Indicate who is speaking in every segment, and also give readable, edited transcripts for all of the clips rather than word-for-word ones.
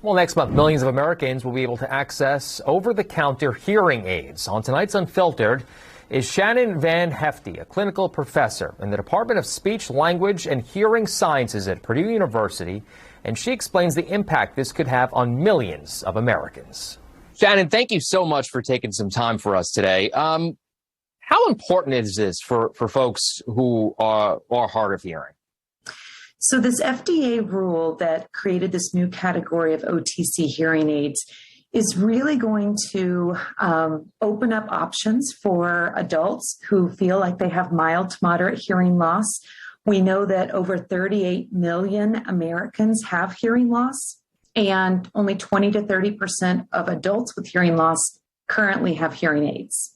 Speaker 1: Well, next month, millions of Americans will be able to access over-the-counter hearing aids. On tonight's Unfiltered is Shannon Van Hefty, a clinical professor in the Department of Speech, Language, and Hearing Sciences at Purdue University, and she explains the impact this could have on millions of Americans. Shannon, thank you so much for taking some time for us today. How important is this for folks who are hard of hearing?
Speaker 2: So this FDA rule that created this new category of OTC hearing aids is really going to open up options for adults who feel like they have mild to moderate hearing loss. We know that over 38 million Americans have hearing loss, and only 20 to 30% of adults with hearing loss currently have hearing aids.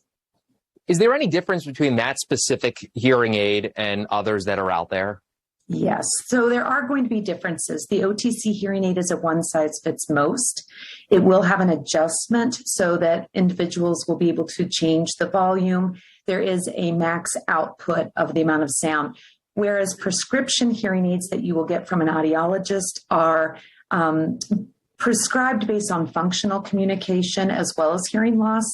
Speaker 1: Is there any difference between that specific hearing aid and others that are out there?
Speaker 2: Yes. So there are going to be differences. The OTC hearing aid is a one-size-fits-most. It will have an adjustment so that individuals will be able to change the volume. There is a max output of the amount of sound, whereas prescription hearing aids that you will get from an audiologist are prescribed based on functional communication as well as hearing loss.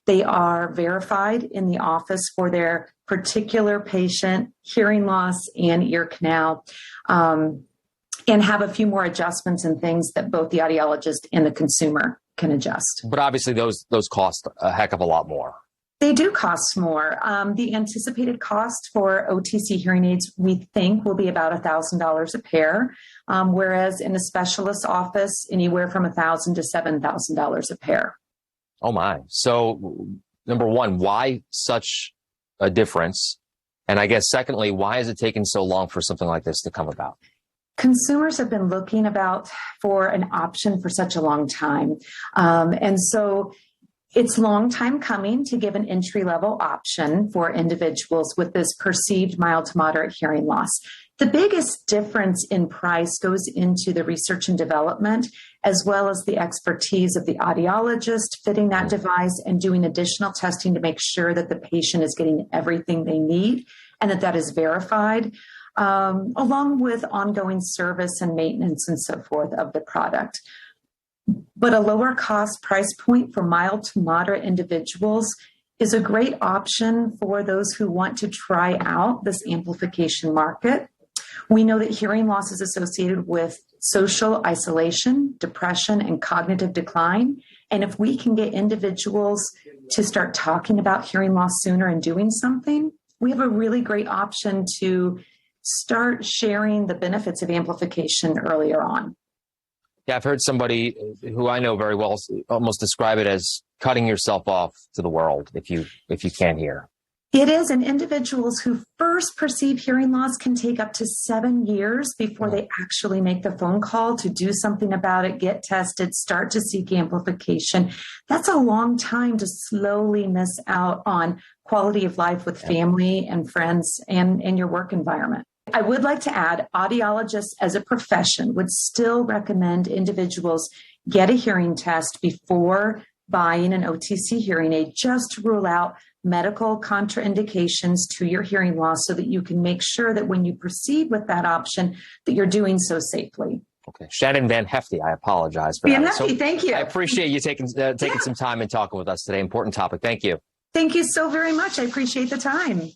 Speaker 2: They are verified in the office for their particular patient, hearing loss and ear canal, and have a few more adjustments and things that both the audiologist and the consumer can adjust.
Speaker 1: But obviously those cost a heck of a lot more.
Speaker 2: They do cost more. The anticipated cost for OTC hearing aids, we think, will be about $1,000 a pair, whereas in a specialist office, anywhere from $1,000 to $7,000 a pair.
Speaker 1: Oh, my. So, number one, why such a difference? And I guess, secondly, why has it taken so long for something like this to come about?
Speaker 2: Consumers have been looking for an option for such a long time. And so it's a long time coming to give an entry-level option for individuals with this perceived mild to moderate hearing loss. The biggest difference in price goes into the research and development, as well as the expertise of the audiologist fitting that device and doing additional testing to make sure that the patient is getting everything they need and that is verified, along with ongoing service and maintenance and so forth of the product. But a lower cost price point for mild to moderate individuals is a great option for those who want to try out this amplification market. We know that hearing loss is associated with social isolation, depression, and cognitive decline. And if we can get individuals to start talking about hearing loss sooner and doing something, we have a really great option to start sharing the benefits of amplification earlier on.
Speaker 1: Yeah, I've heard somebody who I know very well almost describe it as cutting yourself off to the world if you can't hear.
Speaker 2: It is, and individuals who first perceive hearing loss can take up to 7 years before they actually make the phone call to do something about it, get tested, start to seek amplification. That's a long time to slowly miss out on quality of life with family and friends and in your work environment. I would like to add, audiologists as a profession would still recommend individuals get a hearing test before buying an OTC hearing aid, just to rule out medical contraindications to your hearing loss so that you can make sure that when you proceed with that option, that you're doing so safely.
Speaker 1: Okay. Shannon Van Hefty, I apologize for
Speaker 2: Van
Speaker 1: that.
Speaker 2: Hefty, thank you.
Speaker 1: I appreciate you taking some time and talking with us today. Important topic. Thank you.
Speaker 2: Thank you so very much. I appreciate the time.